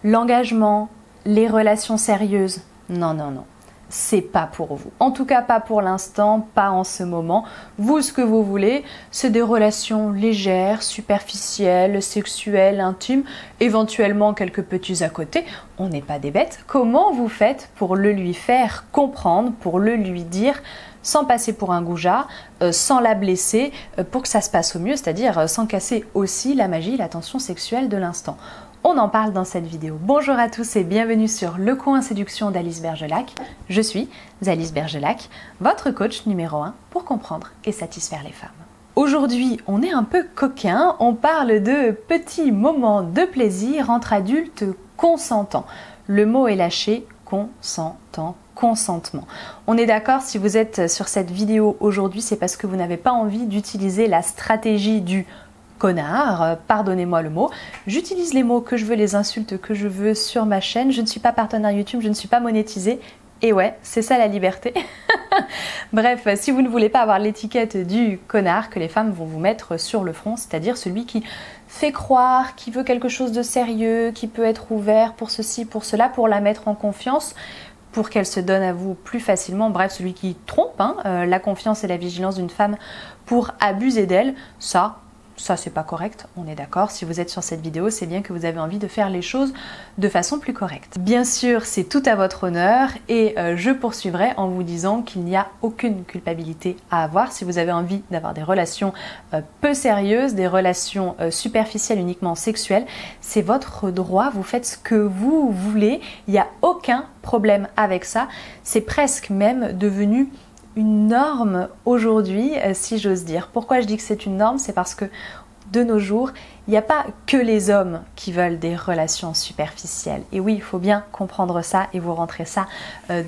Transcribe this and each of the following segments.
L'engagement, les relations sérieuses, non, non, non. C'est pas pour vous. En tout cas, pas pour l'instant, pas en ce moment. Vous, ce que vous voulez, c'est des relations légères, superficielles, sexuelles, intimes, éventuellement quelques petits à côté. On n'est pas des bêtes. Comment vous faites pour le lui faire comprendre, pour le lui dire, sans passer pour un goujat, sans la blesser, pour que ça se passe au mieux, c'est-à-dire sans casser aussi la magie, la tension sexuelle de l'instant? On en parle dans cette vidéo. Bonjour à tous et bienvenue sur Le Coin Séduction d'Alice Bergelac. Je suis Alice Bergelac, votre coach numéro 1 pour comprendre et satisfaire les femmes. Aujourd'hui, on est un peu coquin, on parle de petits moments de plaisir entre adultes consentants. Le mot est lâché, consentant, consentement. On est d'accord, si vous êtes sur cette vidéo aujourd'hui, c'est parce que vous n'avez pas envie d'utiliser la stratégie du connard, pardonnez-moi le mot. J'utilise les mots que je veux, les insultes que je veux sur ma chaîne. Je ne suis pas partenaire YouTube, je ne suis pas monétisée. Et ouais, c'est ça la liberté. Bref, si vous ne voulez pas avoir l'étiquette du connard que les femmes vont vous mettre sur le front, c'est-à-dire celui qui fait croire, qui veut quelque chose de sérieux, qui peut être ouvert pour ceci, pour cela, pour la mettre en confiance, pour qu'elle se donne à vous plus facilement. Bref, celui qui trompe la confiance et la vigilance d'une femme pour abuser d'elle, ça c'est pas correct, on est d'accord. Si vous êtes sur cette vidéo, c'est bien que vous avez envie de faire les choses de façon plus correcte. Bien sûr, c'est tout à votre honneur et je poursuivrai en vous disant qu'il n'y a aucune culpabilité à avoir. Si vous avez envie d'avoir des relations peu sérieuses, des relations superficielles uniquement sexuelles, c'est votre droit, vous faites ce que vous voulez, il n'y a aucun problème avec ça. C'est presque même devenu une norme aujourd'hui, si j'ose dire. Pourquoi je dis que c'est une norme? C'est parce que de nos jours, il n'y a pas que les hommes qui veulent des relations superficielles. Et oui, il faut bien comprendre ça et vous rentrer ça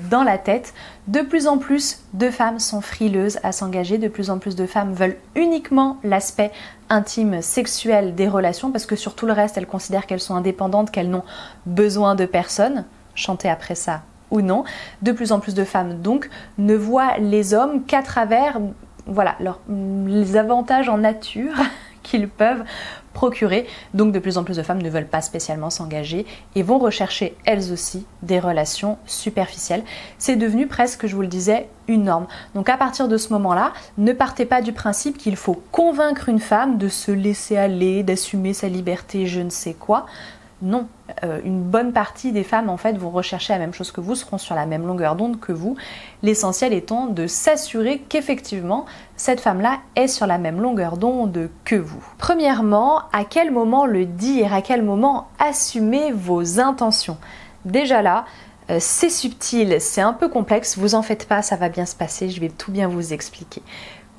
dans la tête. De plus en plus de femmes sont frileuses à s'engager, de plus en plus de femmes veulent uniquement l'aspect intime, sexuel des relations, parce que sur tout le reste, elles considèrent qu'elles sont indépendantes, qu'elles n'ont besoin de personne. Chantez après ça ou non. De plus en plus de femmes donc ne voient les hommes qu'à travers les avantages en nature qu'ils peuvent procurer. Donc de plus en plus de femmes ne veulent pas spécialement s'engager et vont rechercher elles aussi des relations superficielles. C'est devenu presque, je vous le disais, une norme. Donc à partir de ce moment-là, ne partez pas du principe qu'il faut convaincre une femme de se laisser aller, d'assumer sa liberté, je ne sais quoi. Non, une bonne partie des femmes en fait vont rechercher la même chose que vous, seront sur la même longueur d'onde que vous. L'essentiel étant de s'assurer qu'effectivement cette femme-là est sur la même longueur d'onde que vous. Premièrement, à quel moment le dire, à quel moment assumer vos intentions? Déjà là, c'est subtil, c'est un peu complexe, vous en faites pas, ça va bien se passer, je vais tout bien vous expliquer.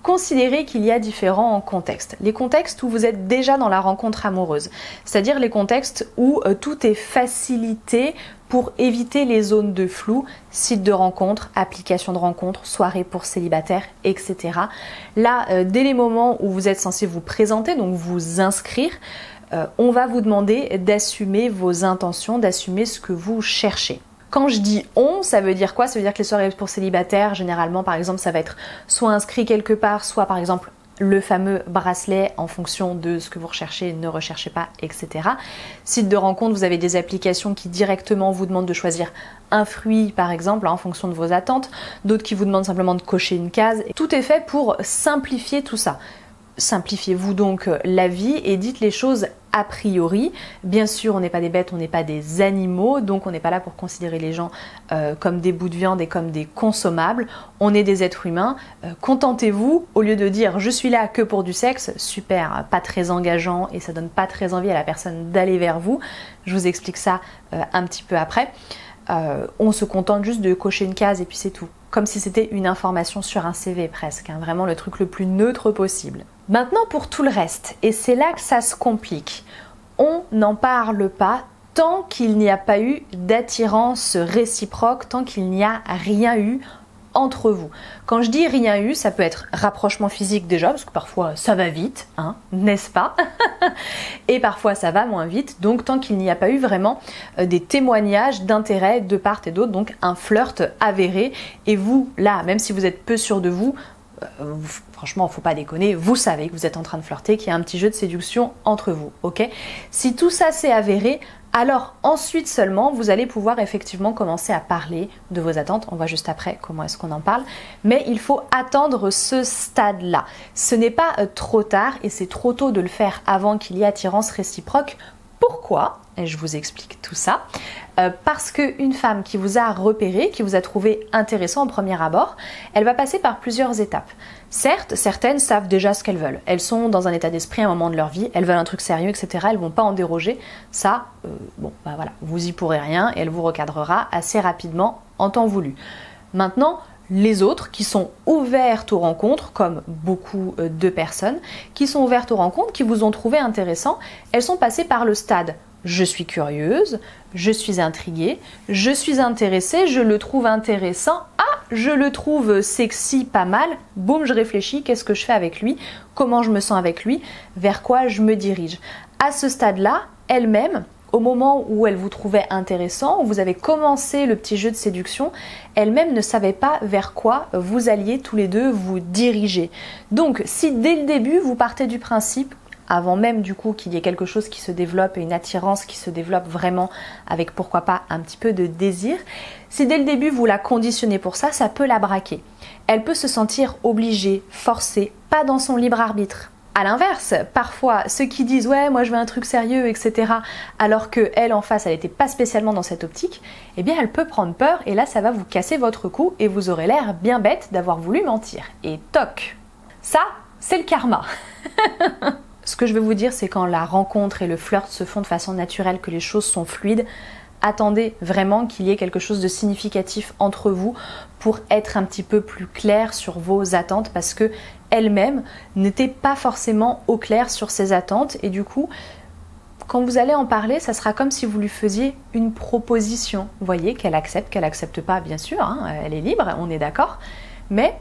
Considérez qu'il y a différents contextes. Les contextes où vous êtes déjà dans la rencontre amoureuse, c'est-à-dire les contextes où tout est facilité pour éviter les zones de flou, sites de rencontre, applications de rencontre, soirées pour célibataires, etc. Là, dès les moments où vous êtes censé vous présenter, donc vous inscrire, on va vous demander d'assumer vos intentions, d'assumer ce que vous cherchez. Quand je dis on, ça veut dire quoi? Ça veut dire que les soirées pour célibataires, généralement par exemple, ça va être soit inscrit quelque part, soit par exemple le fameux bracelet en fonction de ce que vous recherchez, ne recherchez pas, etc. Site de rencontre, vous avez des applications qui directement vous demandent de choisir un fruit par exemple en fonction de vos attentes, d'autres qui vous demandent simplement de cocher une case. Tout est fait pour simplifier tout ça. Simplifiez-vous donc la vie et dites les choses a priori. Bien sûr, on n'est pas des bêtes, on n'est pas des animaux, donc on n'est pas là pour considérer les gens comme des bouts de viande et comme des consommables. On est des êtres humains. Contentez-vous, au lieu de dire je suis là que pour du sexe, super, pas très engageant et ça donne pas très envie à la personne d'aller vers vous. Je vous explique ça un petit peu après. On se contente juste de cocher une case et puis c'est tout. Comme si c'était une information sur un CV presque, vraiment le truc le plus neutre possible. Maintenant pour tout le reste, et c'est là que ça se complique, on n'en parle pas tant qu'il n'y a pas eu d'attirance réciproque, tant qu'il n'y a rien eu entre vous. Quand je dis rien eu, ça peut être rapprochement physique déjà, parce que parfois ça va vite, n'est-ce pas? Et parfois ça va moins vite, donc tant qu'il n'y a pas eu vraiment des témoignages d'intérêt de part et d'autre, donc un flirt avéré, et vous, là, même si vous êtes peu sûr de vous, franchement, faut pas déconner, vous savez que vous êtes en train de flirter, qu'il y a un petit jeu de séduction entre vous, ok? Si tout ça s'est avéré, Alors ensuite seulement, vous allez pouvoir effectivement commencer à parler de vos attentes. On voit juste après comment est-ce qu'on en parle. Mais il faut attendre ce stade-là. Ce n'est pas trop tard et c'est trop tôt de le faire avant qu'il y ait attirance réciproque. Pourquoi? Et je vous explique tout ça. Parce qu'une femme qui vous a repéré, qui vous a trouvé intéressant au premier abord, elle va passer par plusieurs étapes. Certes, certaines savent déjà ce qu'elles veulent. Elles sont dans un état d'esprit à un moment de leur vie, elles veulent un truc sérieux, etc. Elles ne vont pas en déroger. Ça, voilà, vous y pourrez rien et elle vous recadrera assez rapidement en temps voulu. Maintenant, les autres qui sont ouvertes aux rencontres, comme beaucoup de personnes, qui sont ouvertes aux rencontres, qui vous ont trouvé intéressant, elles sont passées par le stade « je suis curieuse »,« je suis intriguée »,« je suis intéressée »,« je le trouve intéressant »,« ah, je le trouve sexy, pas mal », boum, je réfléchis, qu'est-ce que je fais avec lui, comment je me sens avec lui, vers quoi je me dirige. À ce stade-là, elle-même, au moment où elle vous trouvait intéressant, où vous avez commencé le petit jeu de séduction, elle-même ne savait pas vers quoi vous alliez tous les deux vous diriger. Donc, si dès le début, vous partez du principe, avant même du coup qu'il y ait quelque chose qui se développe et une attirance qui se développe vraiment avec pourquoi pas un petit peu de désir, si dès le début vous la conditionnez pour ça, ça peut la braquer. Elle peut se sentir obligée, forcée, pas dans son libre arbitre. À l'inverse, parfois, ceux qui disent « ouais, moi je veux un truc sérieux, etc. » alors qu'elle en face, elle n'était pas spécialement dans cette optique, eh bien elle peut prendre peur et là ça va vous casser votre cou et vous aurez l'air bien bête d'avoir voulu mentir. Et toc! Ça, c'est le karma. Ce que je veux vous dire, c'est quand la rencontre et le flirt se font de façon naturelle, que les choses sont fluides, attendez vraiment qu'il y ait quelque chose de significatif entre vous pour être un petit peu plus clair sur vos attentes parce que elle-même n'était pas forcément au clair sur ses attentes et du coup, quand vous allez en parler, ça sera comme si vous lui faisiez une proposition. Vous voyez, qu'elle accepte pas, bien sûr, hein, elle est libre, on est d'accord, mais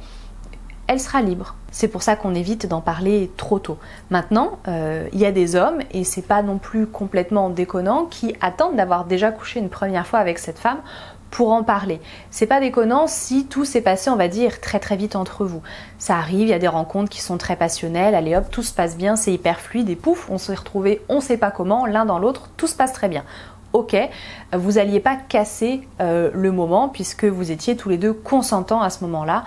elle sera libre. C'est pour ça qu'on évite d'en parler trop tôt. Maintenant, il y a des hommes, et c'est pas non plus complètement déconnant, qui attendent d'avoir déjà couché une première fois avec cette femme pour en parler. C'est pas déconnant si tout s'est passé, on va dire, très très vite entre vous. Ça arrive, il y a des rencontres qui sont très passionnelles, allez hop, tout se passe bien, c'est hyper fluide, et pouf, on s'est retrouvés, on sait pas comment, l'un dans l'autre, tout se passe très bien. Ok, vous n'alliez pas casser le moment puisque vous étiez tous les deux consentants à ce moment-là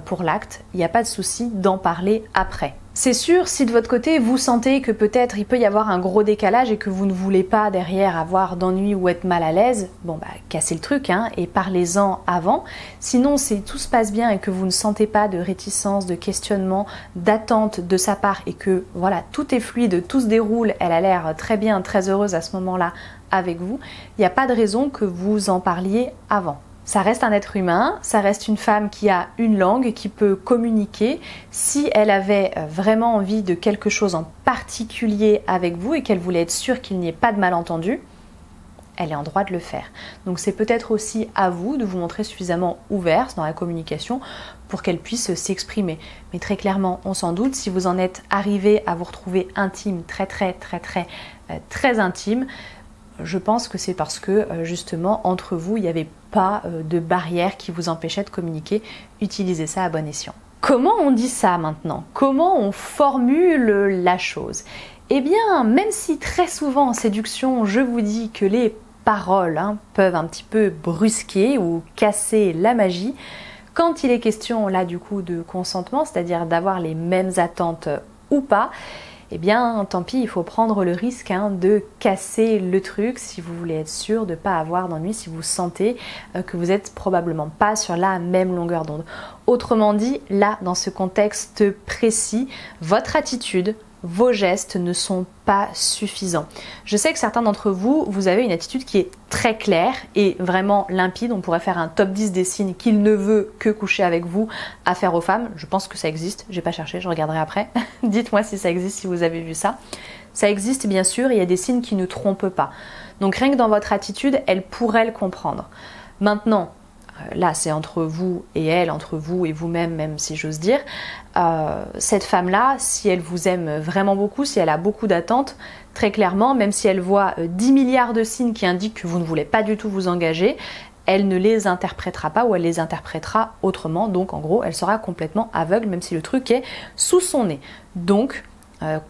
pour l'acte. Il n'y a pas de souci d'en parler après. C'est sûr, si de votre côté vous sentez que peut-être il peut y avoir un gros décalage et que vous ne voulez pas derrière avoir d'ennui ou être mal à l'aise, bon bah cassez le truc hein, et parlez-en avant. Sinon, si tout se passe bien et que vous ne sentez pas de réticence, de questionnement, d'attente de sa part et que voilà, tout est fluide, tout se déroule, elle a l'air très bien, très heureuse à ce moment-là avec vous, il n'y a pas de raison que vous en parliez avant. Ça reste un être humain, ça reste une femme qui a une langue, qui peut communiquer. Si elle avait vraiment envie de quelque chose en particulier avec vous et qu'elle voulait être sûre qu'il n'y ait pas de malentendu, elle est en droit de le faire. Donc c'est peut-être aussi à vous de vous montrer suffisamment ouverte dans la communication pour qu'elle puisse s'exprimer. Mais très clairement, on s'en doute, si vous en êtes arrivé à vous retrouver intime, très intime, je pense que c'est parce que justement entre vous il n'y avait pas de barrière qui vous empêchait de communiquer. Utilisez ça à bon escient. Comment on dit ça maintenant? Comment on formule la chose? Eh bien, même si très souvent en séduction je vous dis que les paroles peuvent un petit peu brusquer ou casser la magie, quand il est question là du coup de consentement, c'est-à-dire d'avoir les mêmes attentes ou pas, eh bien, tant pis, il faut prendre le risque de casser le truc si vous voulez être sûr de ne pas avoir d'ennui, si vous sentez que vous n'êtes probablement pas sur la même longueur d'onde. Autrement dit, là, dans ce contexte précis, votre attitude, vos gestes ne sont pas suffisants. Je sais que certains d'entre vous, vous avez une attitude qui est très claire et vraiment limpide. On pourrait faire un top 10 des signes qu'il ne veut que coucher avec vous à faire aux femmes. Je pense que ça existe. J'ai pas cherché, je regarderai après. Dites-moi si ça existe, si vous avez vu ça. Ça existe bien sûr, il y a des signes qui ne trompent pas. Donc rien que dans votre attitude, elle pourrait le comprendre. Maintenant, là c'est entre vous et elle, entre vous et vous-même, même si j'ose dire, cette femme-là, si elle vous aime vraiment beaucoup, si elle a beaucoup d'attentes, très clairement, même si elle voit 10 milliards de signes qui indiquent que vous ne voulez pas du tout vous engager, elle ne les interprétera pas ou elle les interprétera autrement. Donc en gros, elle sera complètement aveugle, même si le truc est sous son nez. Donc,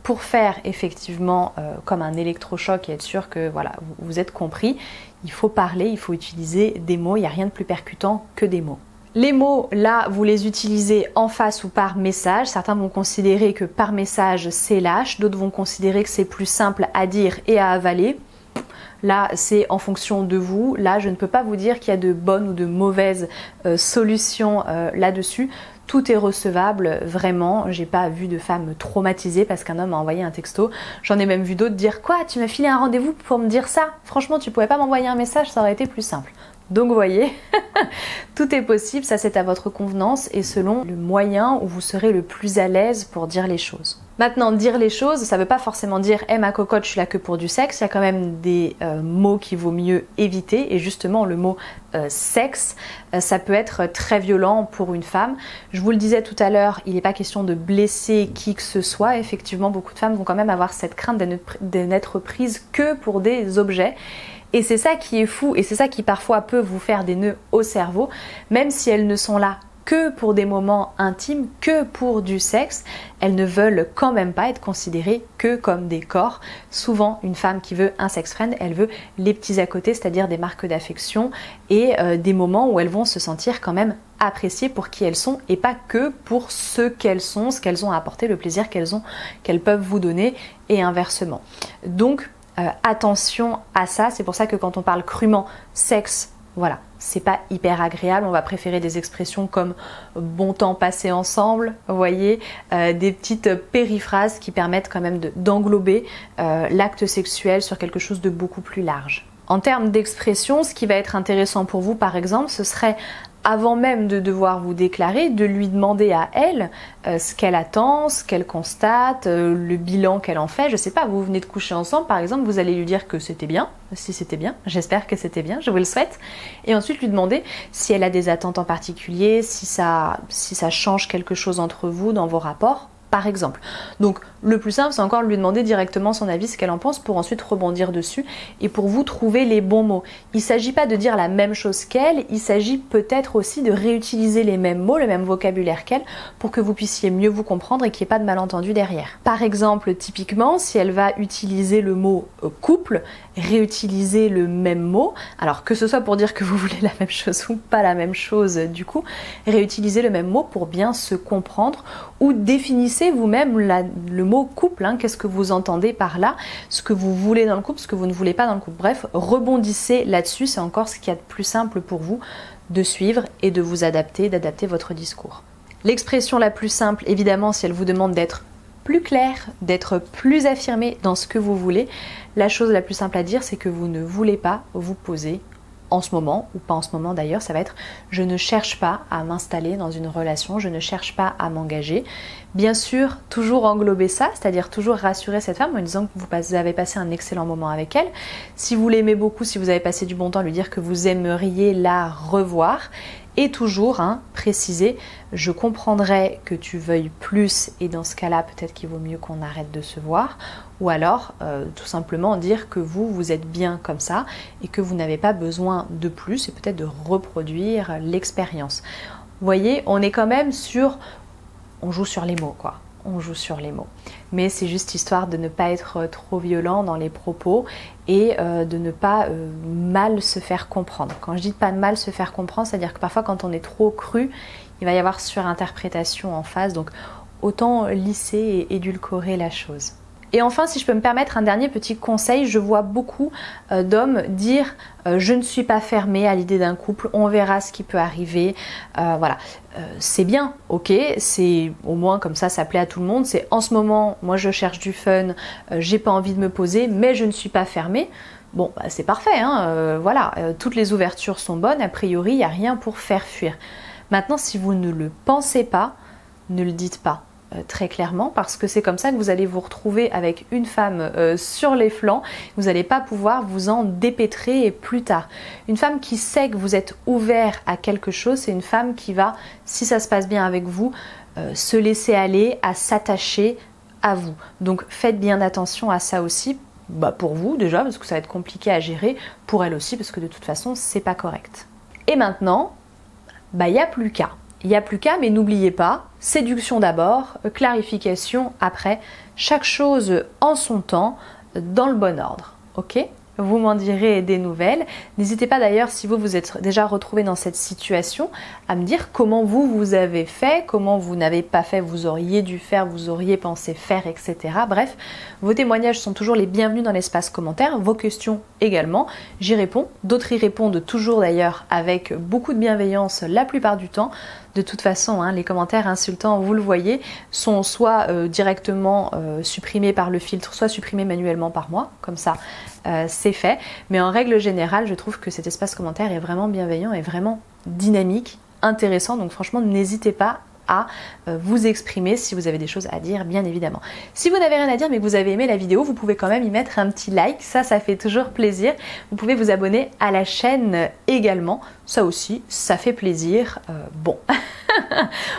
pour faire effectivement comme un électrochoc et être sûr que voilà, vous êtes compris, il faut parler, il faut utiliser des mots, il n'y a rien de plus percutant que des mots. Les mots, là, vous les utilisez en face ou par message. Certains vont considérer que par message, c'est lâche. D'autres vont considérer que c'est plus simple à dire et à avaler. Là, c'est en fonction de vous. Là, je ne peux pas vous dire qu'il y a de bonnes ou de mauvaises solutions là-dessus. Tout est recevable, vraiment. J'ai pas vu de femme traumatisée parce qu'un homme a envoyé un texto. J'en ai même vu d'autres dire « Quoi, tu m'as filé un rendez-vous pour me dire ça? Franchement, tu pouvais pas m'envoyer un message, ça aurait été plus simple. » Donc vous voyez, tout est possible, ça c'est à votre convenance et selon le moyen où vous serez le plus à l'aise pour dire les choses. Maintenant, dire les choses, ça ne veut pas forcément dire « Hey ma cocotte, je suis là que pour du sexe », il y a quand même des mots qu'il vaut mieux éviter et justement le mot sexe, ça peut être très violent pour une femme. Je vous le disais tout à l'heure, il n'est pas question de blesser qui que ce soit. Effectivement, beaucoup de femmes vont quand même avoir cette crainte de n'être prises que pour des objets. Et c'est ça qui est fou et c'est ça qui parfois peut vous faire des nœuds au cerveau, même si elles ne sont là que pour des moments intimes, que pour du sexe, elles ne veulent quand même pas être considérées que comme des corps. Souvent, une femme qui veut un sex friend, elle veut les petits à côté, c'est-à-dire des marques d'affection et des moments où elles vont se sentir quand même appréciées pour qui elles sont et pas que pour ce qu'elles sont, ce qu'elles ont à apporter, le plaisir qu'elles peuvent vous donner et inversement. Donc, attention à ça, c'est pour ça que quand on parle crûment sexe, voilà, c'est pas hyper agréable, on va préférer des expressions comme bon temps passé ensemble, vous voyez, des petites périphrases qui permettent quand même d'englober l'acte sexuel sur quelque chose de beaucoup plus large. En termes d'expression, ce qui va être intéressant pour vous par exemple, ce serait avant même de devoir vous déclarer, de lui demander à elle ce qu'elle attend, ce qu'elle constate, le bilan qu'elle en fait. Je sais pas, vous venez de coucher ensemble par exemple, vous allez lui dire que c'était bien, si c'était bien, j'espère que c'était bien, je vous le souhaite. Et ensuite lui demander si elle a des attentes en particulier, si ça change quelque chose entre vous dans vos rapports. Par exemple. Donc le plus simple c'est encore lui demander directement son avis, ce qu'elle en pense pour ensuite rebondir dessus et pour vous trouver les bons mots. Il ne s'agit pas de dire la même chose qu'elle, il s'agit peut-être aussi de réutiliser les mêmes mots, le même vocabulaire qu'elle pour que vous puissiez mieux vous comprendre et qu'il n'y ait pas de malentendu derrière. Par exemple, typiquement, si elle va utiliser le mot couple, réutiliser le même mot, alors que ce soit pour dire que vous voulez la même chose ou pas la même chose du coup, réutiliser le même mot pour bien se comprendre ou définissez vous-même le mot couple, hein, qu'est-ce que vous entendez par là, ce que vous voulez dans le couple, ce que vous ne voulez pas dans le couple. Bref, rebondissez là-dessus, c'est encore ce qu'il y a de plus simple pour vous de suivre et de vous adapter, d'adapter votre discours. L'expression la plus simple, évidemment, si elle vous demande d'être plus clair, d'être plus affirmé dans ce que vous voulez, la chose la plus simple à dire, c'est que vous ne voulez pas vous poser en ce moment, ou pas en ce moment d'ailleurs, ça va être « je ne cherche pas à m'installer dans une relation, je ne cherche pas à m'engager ». Bien sûr, toujours englober ça, c'est-à-dire toujours rassurer cette femme en lui disant que vous avez passé un excellent moment avec elle. Si vous l'aimez beaucoup, si vous avez passé du bon temps, lui dire que vous aimeriez la revoir. Et toujours préciser, je comprendrais que tu veuilles plus et dans ce cas-là, peut-être qu'il vaut mieux qu'on arrête de se voir. Ou alors, tout simplement dire que vous êtes bien comme ça et que vous n'avez pas besoin de plus et peut-être de reproduire l'expérience. Vous voyez, on est quand même sur... On joue sur les mots, quoi. On joue sur les mots. Mais c'est juste histoire de ne pas être trop violent dans les propos et de ne pas mal se faire comprendre. Quand je dis pas mal se faire comprendre, c'est-à-dire que parfois quand on est trop cru, il va y avoir surinterprétation en face. Donc autant lisser et édulcorer la chose. Et enfin, si je peux me permettre un dernier petit conseil, je vois beaucoup d'hommes dire je ne suis pas fermée à l'idée d'un couple, on verra ce qui peut arriver. Voilà, c'est bien, ok, c'est au moins comme ça plaît à tout le monde. C'est en ce moment, moi je cherche du fun, j'ai pas envie de me poser, mais je ne suis pas fermée. Bon, bah, c'est parfait, voilà, toutes les ouvertures sont bonnes, a priori, il n'y a rien pour faire fuir. Maintenant, si vous ne le pensez pas, ne le dites pas. Très clairement, parce que c'est comme ça que vous allez vous retrouver avec une femme sur les flancs, vous n'allez pas pouvoir vous en dépêtrer plus tard. Une femme qui sait que vous êtes ouvert à quelque chose, c'est une femme qui va, si ça se passe bien avec vous, se laisser aller, à s'attacher à vous. Donc faites bien attention à ça aussi, pour vous déjà, parce que ça va être compliqué à gérer, pour elle aussi, parce que de toute façon, c'est pas correct. Et maintenant, il n'y a plus qu'à. Il n'y a plus qu'à, mais n'oubliez pas, séduction d'abord, clarification après. chaque chose en son temps, dans le bon ordre. Ok ? Vous m'en direz des nouvelles. N'hésitez pas d'ailleurs, si vous vous êtes déjà retrouvé dans cette situation, à me dire comment vous avez fait, comment vous n'avez pas fait, vous auriez dû faire, vous auriez pensé faire, etc. Bref, vos témoignages sont toujours les bienvenus dans l'espace commentaire, vos questions également. J'y réponds, d'autres y répondent toujours d'ailleurs avec beaucoup de bienveillance la plupart du temps. De toute façon, les commentaires insultants, vous le voyez, sont soit directement supprimés par le filtre, soit supprimés manuellement par moi, comme ça c'est fait. Mais en règle générale, je trouve que cet espace commentaire est vraiment bienveillant et vraiment dynamique, intéressant, donc franchement n'hésitez pas à vous exprimer si vous avez des choses à dire, bien évidemment. Si vous n'avez rien à dire mais que vous avez aimé la vidéo, vous pouvez quand même y mettre un petit like, ça fait toujours plaisir. Vous pouvez vous abonner à la chaîne également, ça aussi, ça fait plaisir. Bon,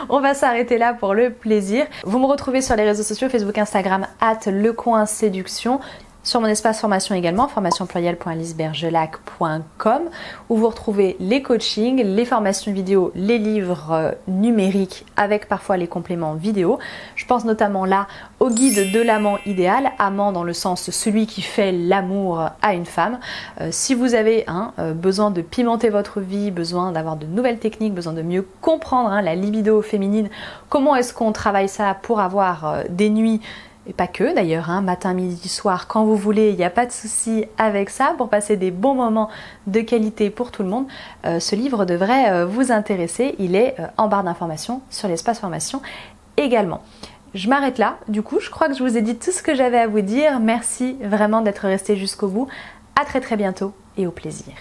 on va s'arrêter là pour le plaisir. Vous me retrouvez sur les réseaux sociaux, Facebook, Instagram, @lecoinséduction. Sur mon espace formation également, formationpluriel.lisbergelac.com, où vous retrouvez les coachings, les formations vidéo, les livres numériques avec parfois les compléments vidéo. Je pense notamment là au guide de l'amant idéal, amant dans le sens celui qui fait l'amour à une femme. Si vous avez besoin de pimenter votre vie, besoin d'avoir de nouvelles techniques, besoin de mieux comprendre la libido féminine, comment est-ce qu'on travaille ça pour avoir des nuits et pas que d'ailleurs, matin, midi, soir, quand vous voulez, il n'y a pas de souci avec ça, pour passer des bons moments de qualité pour tout le monde, ce livre devrait vous intéresser, il est en barre d'informations sur l'espace formation également. Je m'arrête là, du coup, je crois que je vous ai dit tout ce que j'avais à vous dire, merci vraiment d'être resté jusqu'au bout, à très bientôt et au plaisir.